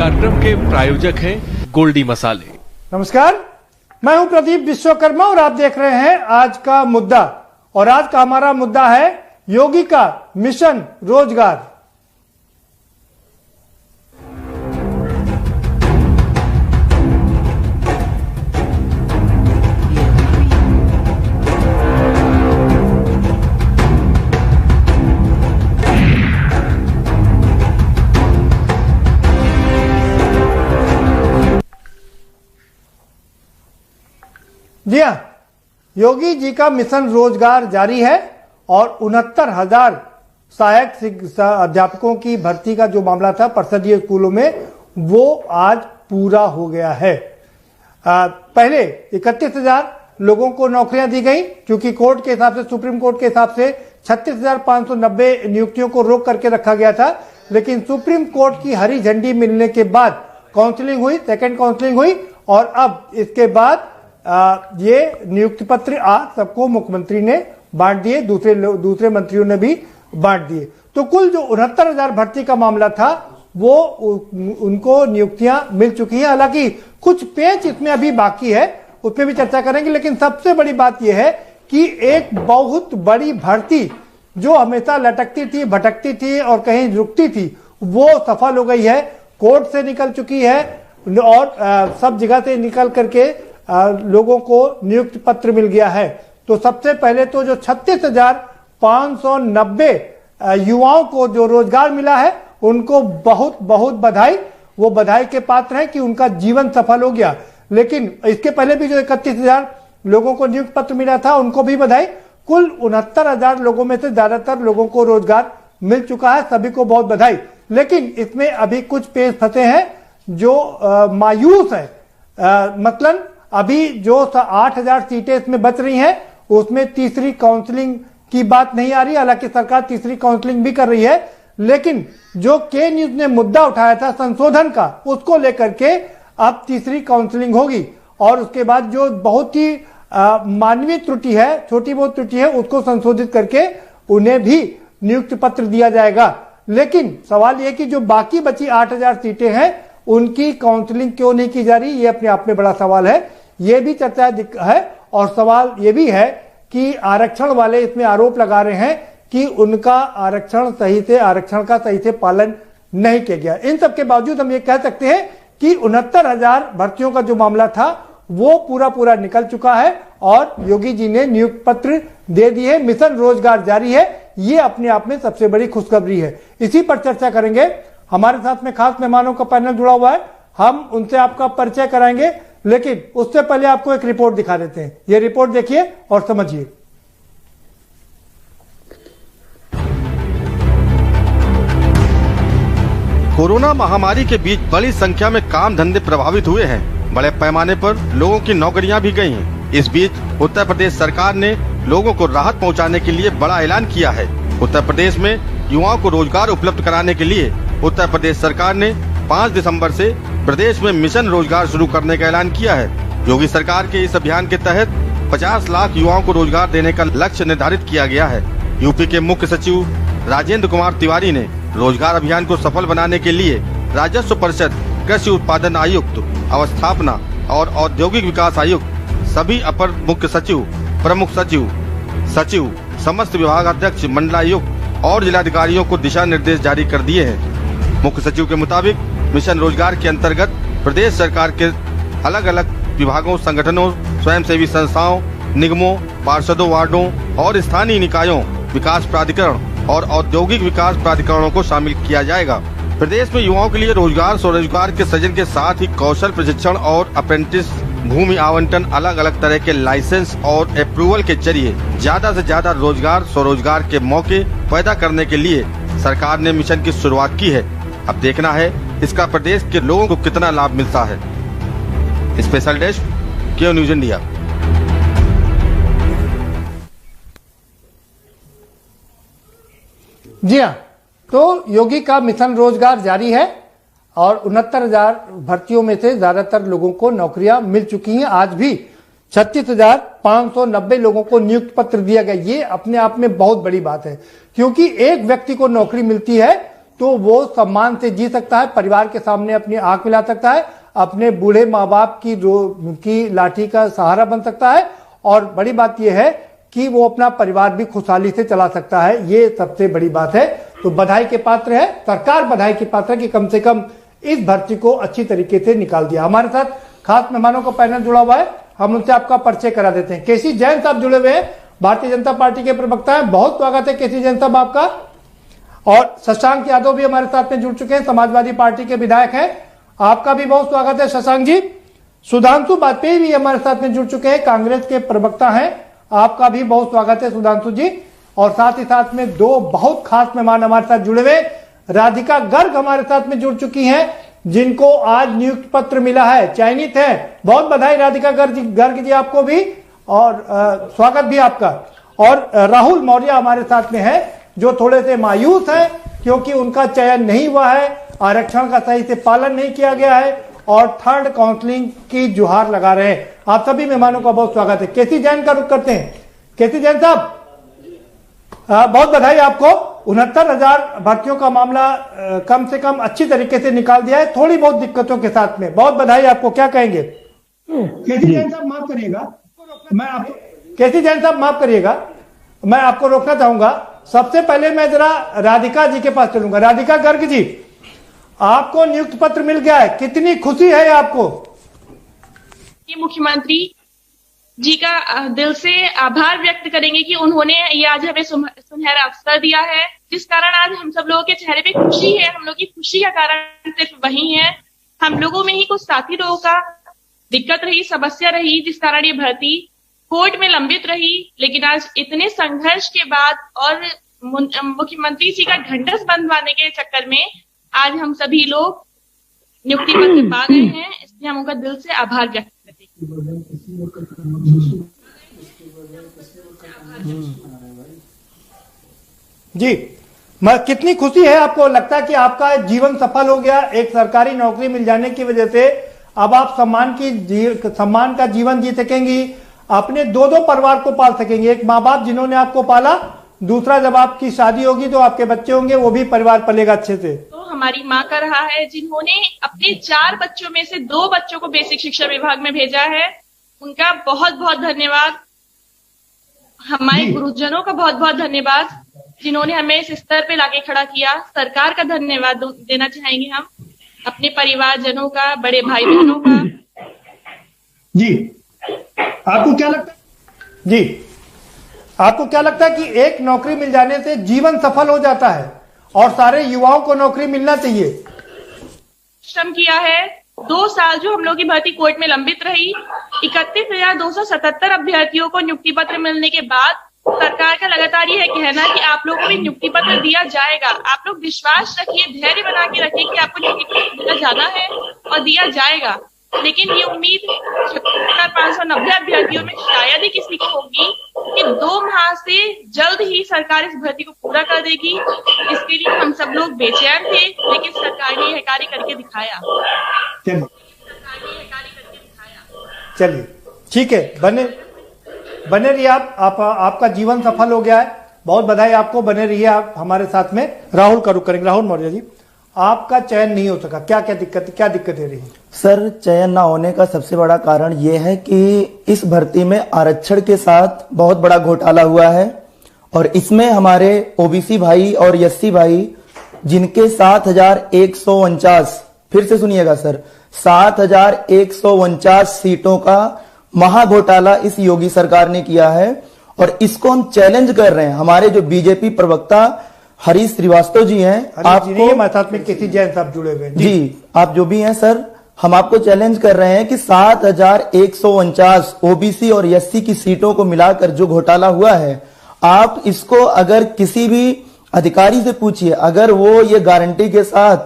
कार्यक्रम के प्रायोजक हैं गोल्डी मसाले। नमस्कार, मैं हूं प्रदीप विश्वकर्मा और आप देख रहे हैं आज का मुद्दा। और आज का हमारा मुद्दा है योगी का मिशन रोजगार। जी हाँ, योगी जी का मिशन रोजगार जारी है और 69,000 सहायक अध्यापकों की भर्ती का जो मामला था परिषदीय स्कूलों में वो आज पूरा हो गया है। पहले 31,000 लोगों को नौकरियां दी गई, क्योंकि कोर्ट के हिसाब से, सुप्रीम कोर्ट के हिसाब से 36,590 नियुक्तियों को रोक करके रखा गया था। लेकिन सुप्रीम कोर्ट की हरी झंडी मिलने के बाद काउंसलिंग हुई, सेकेंड काउंसलिंग हुई और अब इसके बाद ये नियुक्ति पत्र आज सबको मुख्यमंत्री ने बांट दिए, दूसरे मंत्रियों ने भी बांट दिए। तो कुल जो 69,000 भर्ती का मामला था वो उनको नियुक्तियां मिल चुकी हैं। हालांकि कुछ पेच इसमें अभी बाकी है, उसमें भी चर्चा करेंगे। लेकिन सबसे बड़ी बात यह है कि एक बहुत बड़ी भर्ती जो हमेशा लटकती थी, भटकती थी और कहीं रुकती थी, वो सफल हो गई है, कोर्ट से निकल चुकी है और सब जगह से निकल करके लोगों को नियुक्ति पत्र मिल गया है। तो सबसे पहले तो जो 36,590 युवाओं को जो रोजगार मिला है उनको बहुत बहुत बधाई। वो बधाई के पात्र हैं कि उनका जीवन सफल हो गया। लेकिन इसके पहले भी जो 31,000 लोगों को नियुक्ति पत्र मिला था उनको भी बधाई। कुल 69,000 लोगों में से ज्यादातर लोगों को रोजगार मिल चुका है, सभी को बहुत बधाई। लेकिन इसमें अभी कुछ पेच फंसे हैं जो मायूस है। मतलब अभी जो 8,000 सीटें इसमें बच रही हैं उसमें तीसरी काउंसलिंग की बात नहीं आ रही। हालांकि सरकार तीसरी काउंसलिंग भी कर रही है, लेकिन जो के न्यूज ने मुद्दा उठाया था संशोधन का, उसको लेकर के अब तीसरी काउंसलिंग होगी और उसके बाद जो बहुत ही मानवीय त्रुटि है, छोटी बहुत त्रुटि है, उसको संशोधित करके उन्हें भी नियुक्ति पत्र दिया जाएगा। लेकिन सवाल यह कि जो बाकी बची 8,000 सीटें हैं उनकी काउंसलिंग क्यों नहीं की जा रही, ये अपने आप में बड़ा सवाल है। ये भी चर्चा है और सवाल ये भी है कि आरक्षण वाले इसमें आरोप लगा रहे हैं कि उनका आरक्षण का सही से पालन नहीं किया गया। इन सब के बावजूद हम ये कह सकते हैं कि 69,000 भर्तियों का जो मामला था वो पूरा निकल चुका है और योगी जी ने नियुक्ति पत्र दे दिए। मिशन रोजगार जारी है, ये अपने आप में सबसे बड़ी खुशखबरी है। इसी पर चर्चा करेंगे। हमारे साथ में खास मेहमानों का पैनल जुड़ा हुआ है, हम उनसे आपका परिचय कराएंगे। लेकिन उससे पहले आपको एक रिपोर्ट दिखा देते हैं। ये रिपोर्ट देखिए और समझिए। कोरोना महामारी के बीच बड़ी संख्या में काम धंधे प्रभावित हुए हैं। बड़े पैमाने पर लोगों की नौकरियां भी गई हैं। इस बीच उत्तर प्रदेश सरकार ने लोगों को राहत पहुंचाने के लिए बड़ा ऐलान किया है। उत्तर प्रदेश में युवाओं को रोजगार उपलब्ध कराने के लिए उत्तर प्रदेश सरकार ने 5 दिसंबर से प्रदेश में मिशन रोजगार शुरू करने का ऐलान किया है। योगी सरकार के इस अभियान के तहत 50 लाख युवाओं को रोजगार देने का लक्ष्य निर्धारित किया गया है। यूपी के मुख्य सचिव राजेंद्र कुमार तिवारी ने रोजगार अभियान को सफल बनाने के लिए राजस्व परिषद, कृषि उत्पादन आयुक्त, अवस्थापना और औद्योगिक विकास आयुक्त, सभी अपर मुख्य सचिव, प्रमुख सचिव, समस्त विभागाध्यक्ष, मंडलायुक्त और जिलाधिकारियों को दिशा निर्देश जारी कर दिए हैं। मुख्य सचिव के मुताबिक मिशन रोजगार के अंतर्गत प्रदेश सरकार के अलग अलग विभागों, संगठनों, स्वयंसेवी संस्थाओं, निगमों, पार्षदों, वार्डों और स्थानीय निकायों, विकास प्राधिकरण और औद्योगिक विकास प्राधिकरणों को शामिल किया जाएगा। प्रदेश में युवाओं के लिए रोजगार, स्वरोजगार के सृजन के साथ ही कौशल प्रशिक्षण और अप्रेंटिस, भूमि आवंटन, अलग अलग तरह के लाइसेंस और अप्रूवल के जरिए ज्यादा से ज्यादा रोजगार, स्वरोजगार के मौके पैदा करने के लिए सरकार ने मिशन की शुरुआत की है। अब देखना है इसका प्रदेश के लोगों को कितना लाभ मिलता है। स्पेशल डेस्क, के न्यूज इंडिया। जी हाँ, तो योगी का मिशन रोजगार जारी है और 69,000 भर्तियों में से ज्यादातर लोगों को नौकरियां मिल चुकी हैं। आज भी 36,590 लोगों को नियुक्ति पत्र दिया गया। ये अपने आप में बहुत बड़ी बात है, क्योंकि एक व्यक्ति को नौकरी मिलती है तो वो सम्मान से जी सकता है, परिवार के सामने अपनी आंख मिला सकता है, अपने बूढ़े माँ बाप की लाठी का सहारा बन सकता है, और बड़ी बात यह है कि वो अपना परिवार भी खुशहाली से चला सकता है। ये सबसे बड़ी बात है। तो बधाई के पात्र है, सरकार बधाई के पात्र है कि कम से कम इस भर्ती को अच्छी तरीके से निकाल दिया। हमारे साथ खास मेहमानों का पैनल जुड़ा हुआ है, हम उनसे आपका परिचय करा देते हैं। केसी जैन साहब जुड़े हुए हैं, भारतीय जनता पार्टी के प्रवक्ता है। बहुत स्वागत है केसी जैन साहब आपका। और शशांक यादव भी हमारे साथ में जुड़ चुके हैं, समाजवादी पार्टी के विधायक हैं, आपका भी बहुत स्वागत है शशांक जी। सुधांशु बाजपेयी भी हमारे साथ में जुड़ चुके हैं, कांग्रेस के प्रवक्ता हैं, आपका भी बहुत स्वागत है सुधांशु जी। और साथ ही साथ में दो बहुत खास मेहमान हमारे साथ जुड़े हुए, राधिका गर्ग हमारे साथ में जुड़ चुकी हैं, जिनको आज नियुक्ति पत्र मिला है, चयनित है। बहुत बधाई राधिका गर्ग जी आपको भी, और स्वागत भी आपका। और राहुल मौर्य हमारे साथ में है, जो थोड़े से मायूस है क्योंकि उनका चयन नहीं हुआ है, आरक्षण का सही से पालन नहीं किया गया है, और थर्ड काउंसलिंग की जुहार लगा रहे हैं। आप सभी मेहमानों का बहुत स्वागत है। केसी जैन का रुख करते हैं। केसी जैन साहब, बहुत बधाई आपको। 69,000 भर्तियों का मामला कम से कम अच्छी तरीके से निकाल दिया है, थोड़ी बहुत दिक्कतों के साथ में। बहुत बधाई आपको, क्या कहेंगे? केसी जैन साहब माफ करिएगा, केसी जैन साहब माफ करिएगा, मैं आपको रोकना चाहूंगा। सबसे पहले मैं जरा राधिका जी के पास चलूंगा। राधिका गर्ग जी, आपको नियुक्ति पत्र मिल गया है, कितनी खुशी है आपको? ये मुख्यमंत्री जी का दिल से आभार व्यक्त करेंगे कि उन्होंने ये आज हमें सुनहरा अवसर दिया है, जिस कारण आज हम सब लोगों के चेहरे पे खुशी है। हम लोग की खुशी का कारण सिर्फ वही है, हम लोगों में ही कुछ साथी लोगों का दिक्कत रही, समस्या रही, जिस कारण ये भर्ती कोर्ट में लंबित रही। लेकिन आज इतने संघर्ष के बाद और मुख्यमंत्री जी का ढंढस बंधवाने के चक्कर में आज हम सभी लोग नियुक्ति पत्र पा गए हैं, इसलिए हम उनका दिल से आभार व्यक्त करते हैं। जी, कितनी खुशी है आपको? लगता है कि आपका जीवन सफल हो गया, एक सरकारी नौकरी मिल जाने की वजह से अब आप सम्मान का जीवन जी सकेंगी, अपने दो परिवार को पाल सकेंगे। एक माँ बाप जिन्होंने आपको पाला, दूसरा जब आपकी शादी होगी तो आपके बच्चे होंगे, वो भी परिवार पलेगा अच्छे से। तो हमारी माँ का रहा है, जिन्होंने अपने 4 बच्चों में से 2 बच्चों को बेसिक शिक्षा विभाग में भेजा है, उनका बहुत बहुत धन्यवाद। हमारे गुरुजनों का बहुत बहुत धन्यवाद, जिन्होंने हमें इस स्तर पे लाके खड़ा किया। सरकार का धन्यवाद देना चाहेंगे हम, अपने परिवारजनों का, बड़े भाई बहनों का। जी, आपको क्या लगता है? जी, आपको क्या लगता है कि एक नौकरी मिल जाने से जीवन सफल हो जाता है और सारे युवाओं को नौकरी मिलना चाहिए? श्रम किया है, 2 साल जो हम लोग की भर्ती कोर्ट में लंबित रही, 31,277 अभ्यर्थियों को नियुक्ति पत्र मिलने के बाद सरकार का लगातार ये है कहना कि आप लोगों को भी नियुक्ति पत्र दिया जाएगा। आप लोग विश्वास रखिए, धैर्य बना के रखिए कि आपको नियुक्ति पत्र दिया जाना है और दिया जाएगा। लेकिन ये उम्मीद 56,590 अभ्यर्थियों में शायद ही किसी को होगी कि 2 माह से जल्द ही सरकार इस भर्ती को पूरा कर देगी। इसके लिए हम सब लोग बेचैन थे, लेकिन सरकार ने यह कार्य करके दिखाया। चलिए ठीक है, बने रहिए आप आपका जीवन सफल हो गया है, बहुत बधाई आपको, बने रहिए आप हमारे साथ में। राहुल का रुख करेंगे। राहुल मौर्य जी, आपका चयन नहीं हो सका, क्या दिक्कतें रही? सर, चयन ना होने का सबसे बड़ा कारण यह है कि इस भर्ती में आरक्षण के साथ बहुत बड़ा घोटाला हुआ है, और इसमें हमारे ओबीसी भाई और एससी भाई, जिनके 7,149, फिर से सुनिएगा सर, 7,149 सीटों का महाघोटाला इस योगी सरकार ने किया है, और इसको हम चैलेंज कर रहे हैं। हमारे जो बीजेपी प्रवक्ता हरीश श्रीवास्तव जी हैं, आपको साथ में केसी जैन साहब जुड़े हुए हैं। जी, आप जो भी हैं सर, हम आपको चैलेंज कर रहे हैं कि 7,149 ओबीसी और एससी की सीटों को मिलाकर जो घोटाला हुआ है, आप इसको अगर किसी भी अधिकारी से पूछिए, अगर वो ये गारंटी के साथ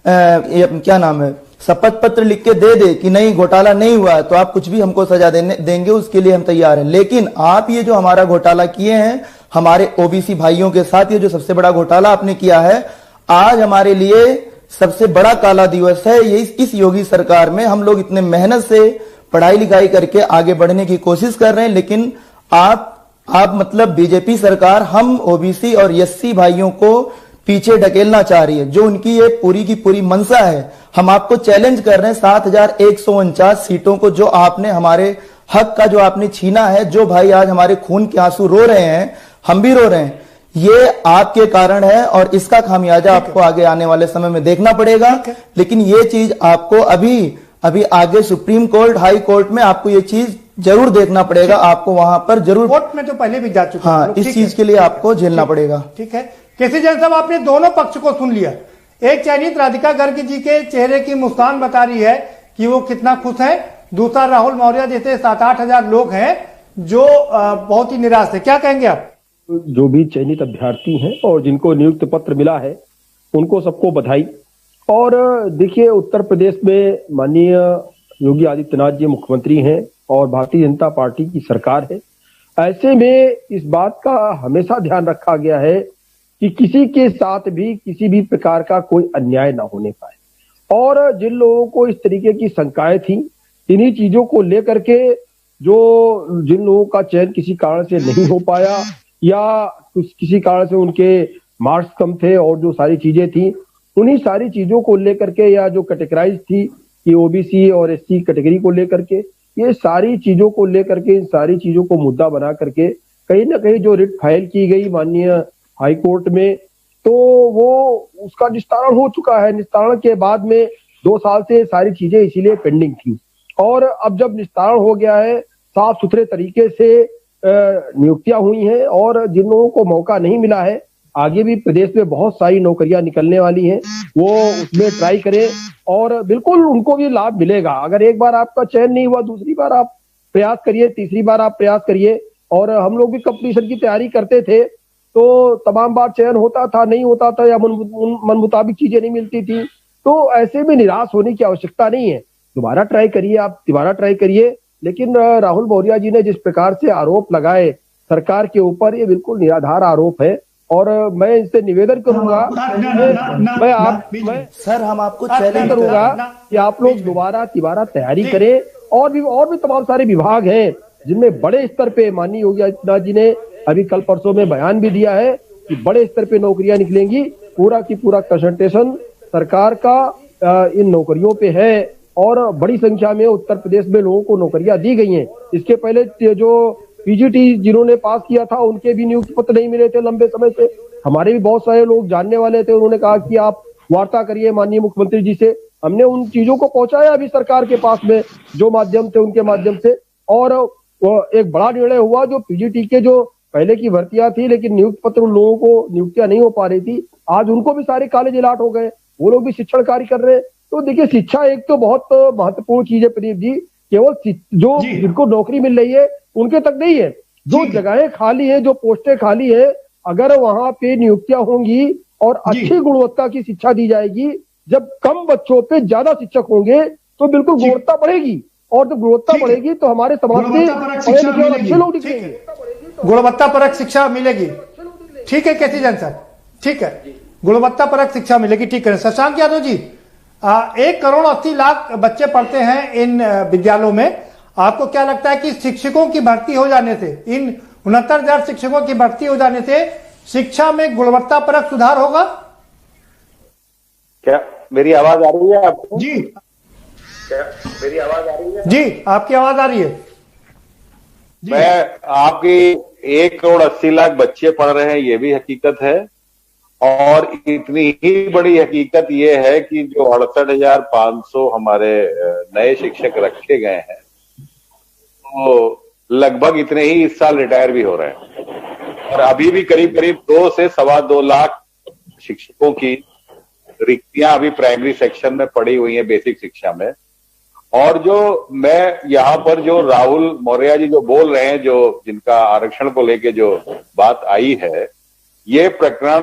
क्या नाम है, शपथ पत्र लिख के दे कि नहीं घोटाला नहीं हुआ, तो आप कुछ भी हमको सजा देंगे, उसके लिए हम तैयार हैं। लेकिन आप ये जो हमारा घोटाला किए हैं हमारे ओबीसी भाइयों के साथ, ये जो सबसे बड़ा घोटाला आपने किया है, आज हमारे लिए सबसे बड़ा काला दिवस है। ये इस योगी सरकार में हम लोग इतने मेहनत से पढ़ाई लिखाई करके आगे बढ़ने की कोशिश कर रहे हैं, लेकिन आप मतलब बीजेपी सरकार हम ओबीसी और एससी भाइयों को पीछे ढकेलना चाह रही है, जो उनकी ये पूरी की पूरी मंशा है। हम आपको चैलेंज कर रहे हैं 7,149 सीटों को जो आपने हमारे हक का जो आपने छीना है, जो भाई आज हमारे खून के आंसू रो रहे हैं, हम भी रो रहे हैं, ये आपके कारण है और इसका खामियाजा आपको आगे आने वाले समय में देखना पड़ेगा। लेकिन ये चीज आपको अभी आगे सुप्रीम कोर्ट, हाई कोर्ट में आपको ये चीज जरूर देखना पड़ेगा, आपको वहां पर जरूर, कोर्ट में तो पहले भी जा चुके हैं। हाँ, इस चीज के लिए आपको झेलना पड़ेगा। ठीक है, केसी जैन साहब, आपने दोनों पक्ष को सुन लिया। एक चयनित राधिका गर्ग जी के चेहरे की मुस्कान बता रही है कि वो कितना खुश है, दूसरा राहुल मौर्य जैसे 7-8 हजार लोग हैं जो बहुत ही निराश है। क्या कहेंगे आप? जो भी चयनित अभ्यर्थी हैं और जिनको नियुक्त पत्र मिला है उनको सबको बधाई। और देखिए, उत्तर प्रदेश में माननीय योगी आदित्यनाथ जी मुख्यमंत्री हैं और भारतीय जनता पार्टी की सरकार है। ऐसे में इस बात का हमेशा ध्यान रखा गया है कि किसी के साथ भी किसी भी प्रकार का कोई अन्याय ना होने पाए। और जिन लोगों को इस तरीके की शंकाएं थी, इन्हीं चीजों को लेकर के जिन लोगों का चयन किसी कारण से नहीं हो पाया या किसी कारण से उनके मार्क्स कम थे और जो सारी चीजें थी, उन्हीं सारी चीजों को लेकर के, या जो कैटेगराइज थी कि ओबीसी और एससी कैटेगरी को लेकर के, ये सारी चीजों को लेकर के, इन सारी चीजों को मुद्दा बना करके कहीं ना कहीं जो रिट फाइल की गई माननीय हाई कोर्ट में, तो वो उसका निस्तारण हो चुका है। निस्तारण के बाद में 2 साल से सारी चीजें इसीलिए पेंडिंग थी, और अब जब निस्तारण हो गया है, साफ सुथरे तरीके से नियुक्तियां हुई हैं, और जिन लोगों को मौका नहीं मिला है, आगे भी प्रदेश में बहुत सारी नौकरियां निकलने वाली हैं, वो उसमें ट्राई करें और बिल्कुल उनको भी लाभ मिलेगा। अगर एक बार आपका चयन नहीं हुआ, दूसरी बार आप प्रयास करिए, तीसरी बार आप प्रयास करिए। और हम लोग भी कंपटीशन की तैयारी करते थे, तो तमाम बार चयन होता था, नहीं होता था, या मन मुताबिक चीजें नहीं मिलती थी, तो ऐसे में निराश होने की आवश्यकता नहीं है। दोबारा ट्राई करिए, आप दोबारा ट्राई करिए। लेकिन राहुल मौर्य जी ने जिस प्रकार से आरोप लगाए सरकार के ऊपर, ये बिल्कुल निराधार आरोप है। और मैं इनसे निवेदन करूंगा, सर हम आपको चैलेंज करूंगा कि आप लोग दोबारा तैयारी करें। और भी तमाम सारे विभाग हैं जिनमें बड़े स्तर पे माननीय योगी आदित्यनाथ जी ने अभी कल परसों में बयान भी दिया है कि बड़े स्तर पे नौकरियां निकलेंगी। पूरा की पूरा कंसंट्रेशन सरकार का इन नौकरियों पे है, और बड़ी संख्या में उत्तर प्रदेश में लोगों को नौकरियां दी गई हैं। इसके पहले जो पीजीटी जिन्होंने पास किया था, उनके भी नियुक्ति पत्र नहीं मिले थे लंबे समय से। हमारे भी बहुत सारे लोग जानने वाले थे, उन्होंने कहा कि आप वार्ता करिए माननीय मुख्यमंत्री जी से। हमने उन चीजों को पहुंचाया अभी सरकार के पास में, जो माध्यम थे उनके माध्यम से। और एक बड़ा निर्णय हुआ, जो पीजीटी के जो पहले की भर्तियां थी लेकिन नियुक्ति पत्र उन लोगों को नियुक्तियां नहीं हो पा रही थी, आज उनको भी सारे कॉलेज अलाट हो गए, वो लोग भी शिक्षण कार्य कर रहे हैं। तो देखिए, शिक्षा एक तो बहुत महत्वपूर्ण चीज है प्रदीप जी। केवल जो जिनको नौकरी मिल रही है उनके तक नहीं है, जो जगहें खाली है, जो पोस्टें खाली है, अगर वहां पे नियुक्तियां होंगी और अच्छी गुणवत्ता की शिक्षा दी जाएगी, जब कम बच्चों पे ज्यादा शिक्षक होंगे तो बिल्कुल गुणवत्ता बढ़ेगी। और जब गुणवत्ता बढ़ेगी तो हमारे समाज में पढ़े लिखे और अच्छे लोग दिखेंगे, गुणवत्ता परक शिक्षा मिलेगी। ठीक है केसी जैन साहब, ठीक है, गुणवत्ता परक शिक्षा मिलेगी। ठीक है शशांक यादव जी, 1,80,00,000 बच्चे पढ़ते हैं इन विद्यालयों में। आपको क्या लगता है कि शिक्षकों की भर्ती हो जाने से, इन 69,000 शिक्षकों की भर्ती हो जाने से शिक्षा में गुणवत्ता परक सुधार होगा? क्या मेरी आवाज आ रही है आपको? जी, क्या मेरी आवाज आ रही है? जी आपकी आवाज आ रही है। मैं आपकी 1,80,00,000 बच्चे पढ़ रहे हैं, ये भी हकीकत है। और इतनी ही बड़ी हकीकत ये है कि जो 68,500 हमारे नए शिक्षक रखे गए हैं, तो लगभग इतने ही इस साल रिटायर भी हो रहे हैं। और अभी भी करीब करीब 2 से 2.25 लाख शिक्षकों की रिक्तियां अभी प्राइमरी सेक्शन में पड़ी हुई हैं, बेसिक शिक्षा में। और जो मैं यहाँ पर जो राहुल मौर्य जी जो बोल रहे हैं, जो जिनका आरक्षण को लेके जो बात आई है, ये प्रकरण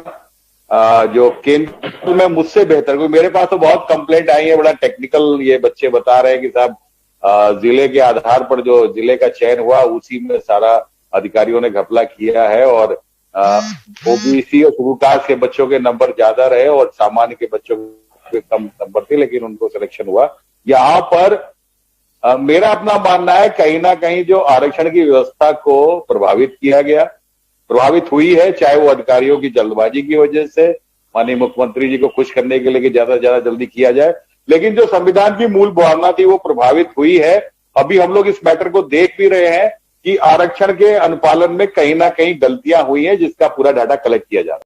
जो केंद्र में मुझसे बेहतर, क्योंकि मेरे पास तो बहुत कंप्लेंट आई है, बड़ा टेक्निकल ये बच्चे बता रहे हैं कि साहब जिले के आधार पर जो जिले का चयन हुआ उसी में सारा अधिकारियों ने घपला किया है, और ओबीसी और शेड्यूल कास्ट के बच्चों के नंबर ज्यादा रहे और सामान्य के बच्चों के कम नंबर थे, लेकिन उनको सिलेक्शन हुआ। यहाँ पर मेरा अपना मानना है कहीं ना कहीं जो आरक्षण की व्यवस्था को प्रभावित किया गया, प्रभावित हुई है, चाहे वो अधिकारियों की जल्दबाजी की वजह से माननीय मुख्यमंत्री जी को खुश करने के लिए कि ज्यादा से ज्यादा जल्दी किया जाए, लेकिन जो संविधान की मूल भावना थी वो प्रभावित हुई है। अभी हम लोग इस मैटर को देख भी रहे हैं कि आरक्षण के अनुपालन में कहीं ना कहीं गलतियां हुई हैं, जिसका पूरा डाटा कलेक्ट किया जा रहा है।